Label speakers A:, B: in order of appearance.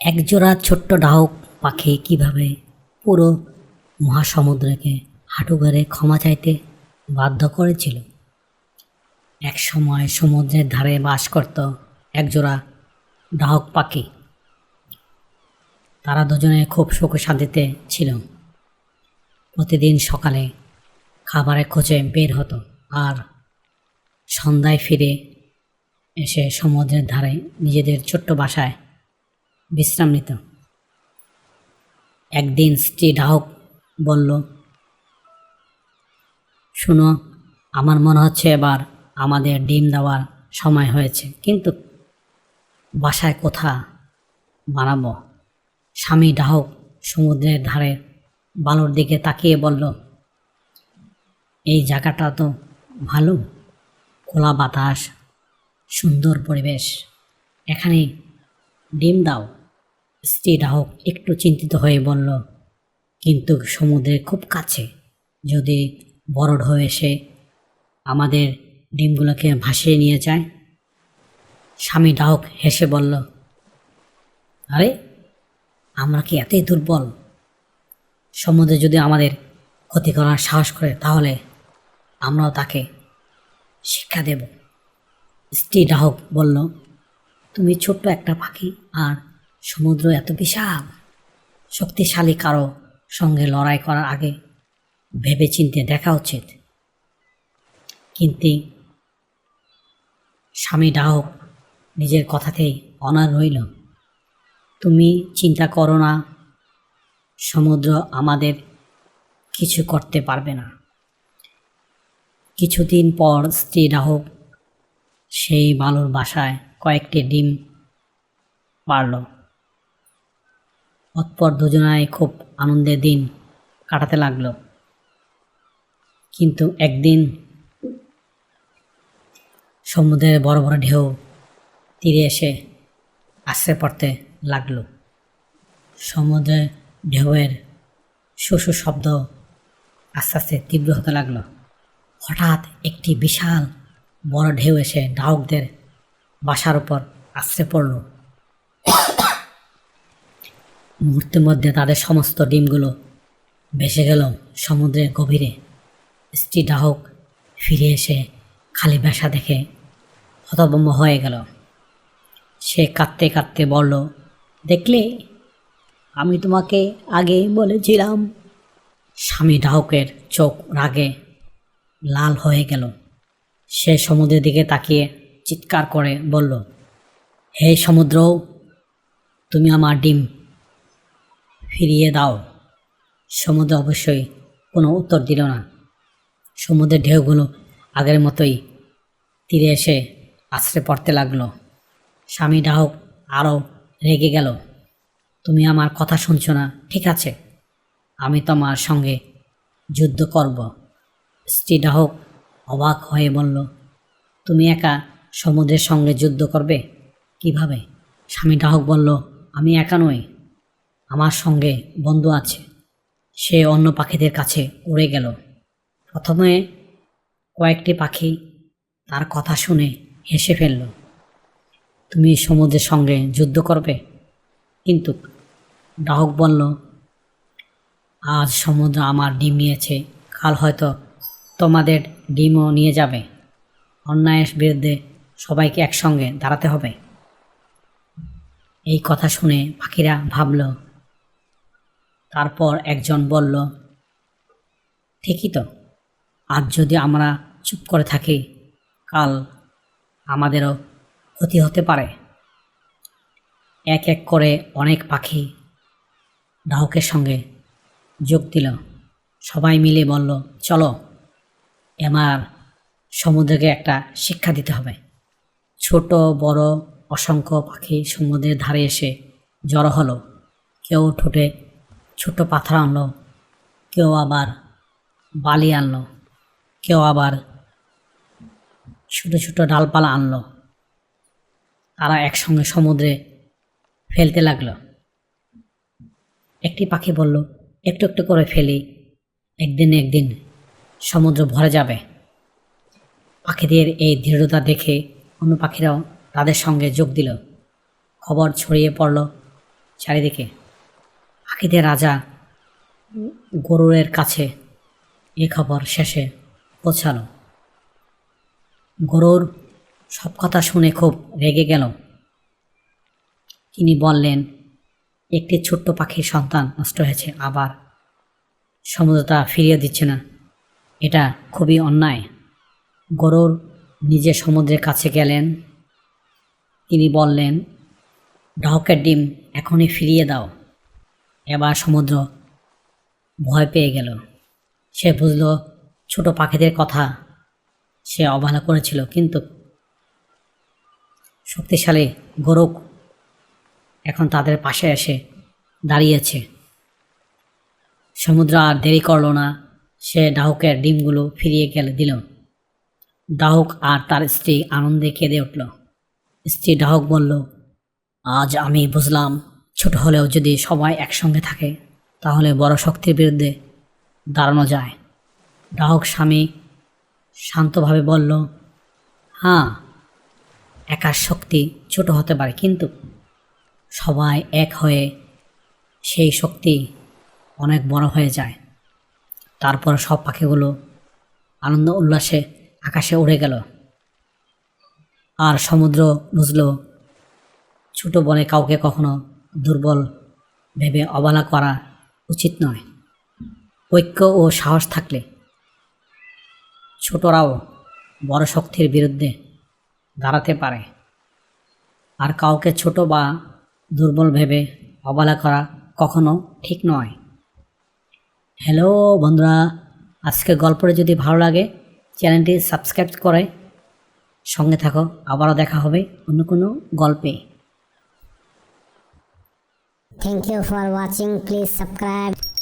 A: একজোড়া ছোট্ট ডাহুক পাখি কিভাবে পুরো মহাসমুদ্রকে হাঁটু গেড়ে ক্ষমা চাইতে বাধ্য করেছিল। এক সময় সমুদ্রের ধারে বাস করত একজোড়া ডাহুক পাখি। তারা দুজনে খুব সুখে শান্তিতে ছিল। প্রতিদিন সকালে খাবারের খোঁজে বের হতো আর সন্ধ্যায় ফিরে এসে সমুদ্রের ধারে নিজেদের ছোট্ট বাসায় বিশ্রাম নিত। একদিন স্ত্রী ডাহুক বলল, শুনো, আমার মনে হচ্ছে এবার আমাদের ডিম দেওয়ার সময় হয়েছে, কিন্তু বাসায় কোথা বানাবো? স্বামী ডাহুক সমুদ্রের ধারে বালুর দিকে তাকিয়ে বলল, এই জায়গাটা তো ভালো, খোলা বাতাস, সুন্দর পরিবেশ, এখানে ডিম দাও। স্ত্রী ডাহুক একটু চিন্তিত হয়ে বলল, কিন্তু সমুদ্রের খুব কাছে, যদি বড় ঢেউ এসে আমাদের ডিমগুলোকে ভাসিয়ে নিয়ে যায়? স্বামী ডাহুক হেসে বলল, আরে আমরা কি এতই দুর্বল? সমুদ্রে যদি আমাদের ক্ষতি করার সাহস করে তাহলে আমরাও তাকে শিক্ষা দেব। স্ত্রী ডাহুক বলল, তুমি ছোট্ট একটা পাখি আর সমুদ্র এত বিশাল, শক্তিশালী কারো সঙ্গে লড়াই করার আগে ভেবে চিন্তে দেখা উচিত। কিন্তু স্বামী ডাহুক নিজের কথাতেই অনড় রইল। তুমি চিন্তা করো না, সমুদ্র আমাদের কিছু করতে পারবে না। কিছুদিন পর স্ত্রী ডাহুক সেই বালুর বাসায় কয়েকটি ডিম পারল। অতঃপর দুজনায় খুব আনন্দের দিন কাটাতে লাগলো। কিন্তু একদিন সমুদ্রের বড় বড় ঢেউ তীরে এসে আছড়ে পড়তে লাগলো। সমুদ্রের ঢেউয়ের শু শব্দ আস্তে আস্তে তীব্র হতে লাগলো। হঠাৎ একটি বিশাল বড় ঢেউ এসে ডাহুকদের বাসার উপর আছড়ে পড়ল। মুহূর্তের মধ্যে তাদের সমস্ত ডিমগুলো ভেসে গেল সমুদ্রের গভীরে। স্ত্রী ডাহুক ফিরে এসে খালি বাসা দেখে হতভম্ব হয়ে গেল। সে কাঁদতে কাঁদতে বলল, দেখলে, আমি তোমাকে আগে বলেছিলাম। স্বামী ডাহুকের চোখ রাগে লাল হয়ে গেল। সে সমুদ্রের দিকে তাকিয়ে চিৎকার করে বলল, হে সমুদ্র, তুমি আমার ডিম ফিরিয়ে দাও। সমুদ্র অবশ্যই কোনো উত্তর দিল না। সমুদ্রের ঢেউগুলো আগের মতোই তীরে এসে আছড়ে পড়তে লাগলো। স্বামী ডাহুক আরও রেগে গেল, তুমি আমার কথা শুনছো না? ঠিক আছে, আমি তোমার সঙ্গে যুদ্ধ করব। স্ত্রী ডাহুক অবাক হয়ে বলল, তুমি একা সমুদ্রের সঙ্গে যুদ্ধ করবে? কিভাবে? স্বামী ডাহুক বলল, আমি একা নই, আমার সঙ্গে বন্ধু আছে। সে অন্য পাখিদের কাছে উড়ে গেল। প্রথমে কয়েকটি পাখি তার কথা শুনে হেসে ফেলল। তুমি সমুদ্রের সঙ্গে যুদ্ধ করবে? কিন্তু ডাহুক বলল, আজ সমুদ্র আমার ডিম নিয়েছে, কাল হয়তো তোমাদের ডিমও নিয়ে যাবে। অন্যায়ের বিরুদ্ধে সবাইকে একসঙ্গে দাঁড়াতে হবে। এই কথা শুনে পাখিরা ভাবল। তারপর একজন বলল, ঠিকই তো, আজ যদি আমরা চুপ করে থাকি, কাল আমাদেরও ক্ষতি হতে পারে। এক এক করে অনেক পাখি ডাহুকের সঙ্গে যোগ দিল। সবাই মিলে বলল, চলো, এবার সমুদ্রকে একটা শিক্ষা দিতে হবে। ছোট বড় অসংখ্য পাখি সমুদ্রের ধারে এসে জড়ো হলো। কেউ ঠোঁটে ছোট পাথর আনলো, কেউ আবার বালি আনলো, কেউ আবার ছোট ছোট ডালপালা আনলো। তারা একসঙ্গে সমুদ্রে ফেলতে লাগলো। একটি পাখি বলল, একটু একটু করে ফেলি, একদিন সমুদ্র ভরে যাবে। পাখিদের এই দৃঢ়তা দেখে অন্য পাখিরাও তাদের সঙ্গে যোগ দিল। খবর ছড়িয়ে পড়ল চারিদিকে। পাখিদের রাজা গরুরের কাছে এ খবর শেষে পৌঁছালো। গরুর সব কথা শুনে খুব রেগে গেল। তিনি বললেন, একটি ছোট্ট পাখির সন্তান নষ্ট হয়েছে, আবার সমুদ্র তা ফিরিয়ে দিচ্ছে না। এটা খুবই অন্যায়। গরুর নিজে সমুদ্রের কাছে গেলেন। তিনি বললেন, ডাহকের ডিম এখনই ফিরিয়ে দাও। এবার সমুদ্র ভয় পেয়ে গেল। সে বুঝল ছোট পাখিদের কথা সে অবহেলা করেছিল, কিন্তু শক্তিশালী গরু এখন তাদের পাশে এসে দাঁড়িয়েছে। সমুদ্র আর দেরি করল না, সে ডাহুকের ডিমগুলো ফিরিয়ে দিল। ডাহুক আর তার স্ত্রী আনন্দে কেঁদে উঠল। স্ত্রী ডাহুক বলল, আজ আমি বুঝলাম ছোট হলেও যদি সবাই একসঙ্গে থাকে তাহলে বড় শক্তির বিরুদ্ধে দাঁড়ানো যায়। ডাহুক স্বামী শান্তভাবে বলল, হ্যাঁ, একার শক্তি ছোট হতে পারে, কিন্তু সবাই এক হয়ে সেই শক্তি অনেক বড় হয়ে যায়। তারপর সব পাখিগুলো আনন্দ উল্লাসে আকাশে উড়ে গেল। আর সমুদ্র বুঝল ছোট বলে কাউকে কখনো দুর্বল ভেবে অবহেলা করা উচিত নয়। ঐক্য ও সাহস থাকলে ছোটরাও বড় শক্তির বিরুদ্ধে দাঁড়াতে পারে। আর কাউকে ছোট বা দুর্বল ভেবে অবহেলা করা কখনো ঠিক নয়। হ্যালো বন্ধুরা, আজকের গল্পটা যদি ভালো লাগে চ্যানেলটি সাবস্ক্রাইব করে সঙ্গে থাকো। আবারও দেখা হবে অন্য কোনো গল্পে।
B: Thank you for watching. Please subscribe.